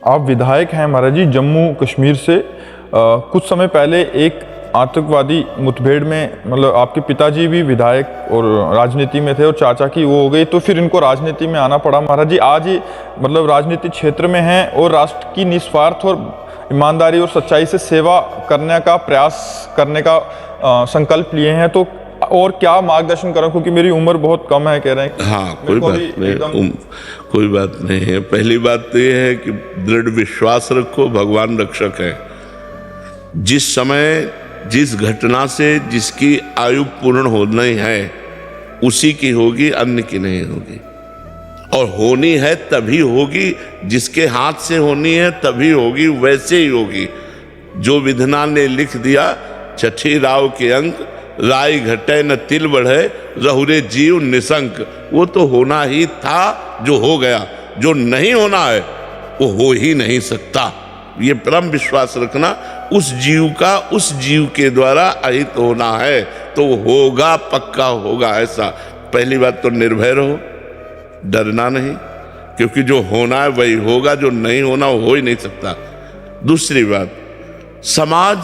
आप विधायक हैं महाराज जी जम्मू कश्मीर से। कुछ समय पहले एक आतंकवादी मुठभेड़ में मतलब आपके पिताजी भी विधायक और राजनीति में थे और चाचा की वो हो गई, तो फिर इनको राजनीति में आना पड़ा। महाराज जी आज ये मतलब राजनीतिक क्षेत्र में हैं और राष्ट्र की निस्वार्थ और ईमानदारी और सच्चाई से सेवा करने का प्रयास करने का संकल्प लिए हैं, तो और क्या मार्गदर्शन करूं, क्योंकि मेरी उम्र बहुत कम है कह रहे हैं। हाँ, कोई बात नहीं, कोई बात नहीं है। पहली बात तो ये है कि दृढ़ विश्वास रखो, भगवान रक्षक है। जिस समय जिस घटना से जिसकी आयु पूर्ण होनी है उसी की होगी, अन्य की नहीं होगी। और होनी है तभी होगी, जिसके हाथ से होनी है तभी होगी, वैसे ही होगी। जो विधना ने लिख दिया छठी राव के अंक, राय घटे न तिल बढ़े, रहुरे जीव निशंक। वो तो होना ही था जो हो गया, जो नहीं होना है वो हो ही नहीं सकता। ये परम विश्वास रखना, उस जीव का उस जीव के द्वारा अहित होना है तो होगा, पक्का होगा। ऐसा पहली बात तो निर्भय रहो, डरना नहीं, क्योंकि जो होना है वही होगा, जो नहीं होना वो हो ही नहीं सकता। दूसरी बात, समाज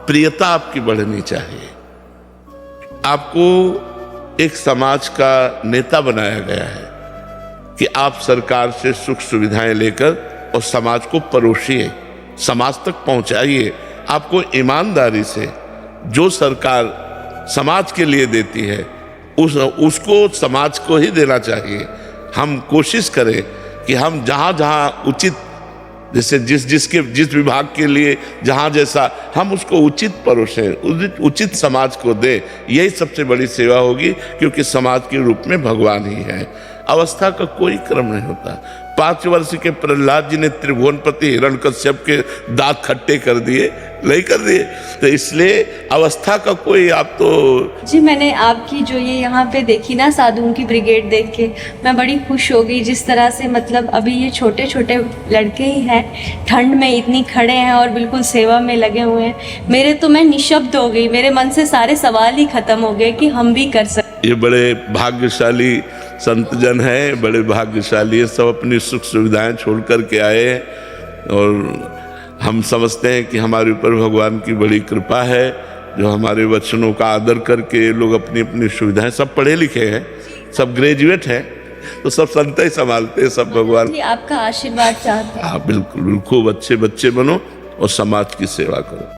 प्रियता आपकी बढ़नी चाहिए। आपको एक समाज का नेता बनाया गया है कि आप सरकार से सुख सुविधाएं लेकर और समाज को परोसिए, समाज तक पहुंचाइए। आपको ईमानदारी से जो सरकार समाज के लिए देती है उसको समाज को ही देना चाहिए। हम कोशिश करें कि हम जहाँ जहाँ उचित, जैसे जिस विभाग के लिए जहाँ जैसा, हम उसको उचित परोसें, उचित समाज को दें। यही सबसे बड़ी सेवा होगी, क्योंकि समाज के रूप में भगवान ही है। अवस्था का कोई क्रम नहीं होता। 5 वर्ष के प्रहलाद जी ने त्रिभुवनपति हिरण्यकश्यप के दांत खट्टे कर दिए, नहीं कर दिए। तो इसलिए अवस्था का कोई, आप तो जी मैंने आपकी जो ये यहाँ पे देखी ना साधुओं की ब्रिगेड देख के मैं बड़ी खुश हो गई। जिस तरह से मतलब अभी ये छोटे छोटे लड़के ही हैं, ठंड में इतनी खड़े हैं और बिल्कुल सेवा में लगे हुए हैं। मेरे तो मैं निशब्द हो गई, मेरे मन से सारे सवाल ही खत्म हो गए कि हम भी कर सकते। ये बड़े भाग्यशाली संतजन हैं, बड़े भाग्यशाली हैं, सब अपनी सुख सुविधाएं छोड़ कर के आए हैं। और हम समझते हैं कि हमारे ऊपर भगवान की बड़ी कृपा है, जो हमारे वचनों का आदर करके लोग अपनी अपनी सुविधाएं, सब पढ़े लिखे हैं, सब ग्रेजुएट हैं, तो सब संत ही संभालते हैं, सब भगवान आपका आशीर्वाद चाहते हैं। हाँ बिल्कुल, खूब अच्छे बच्चे बनो और समाज की सेवा करो।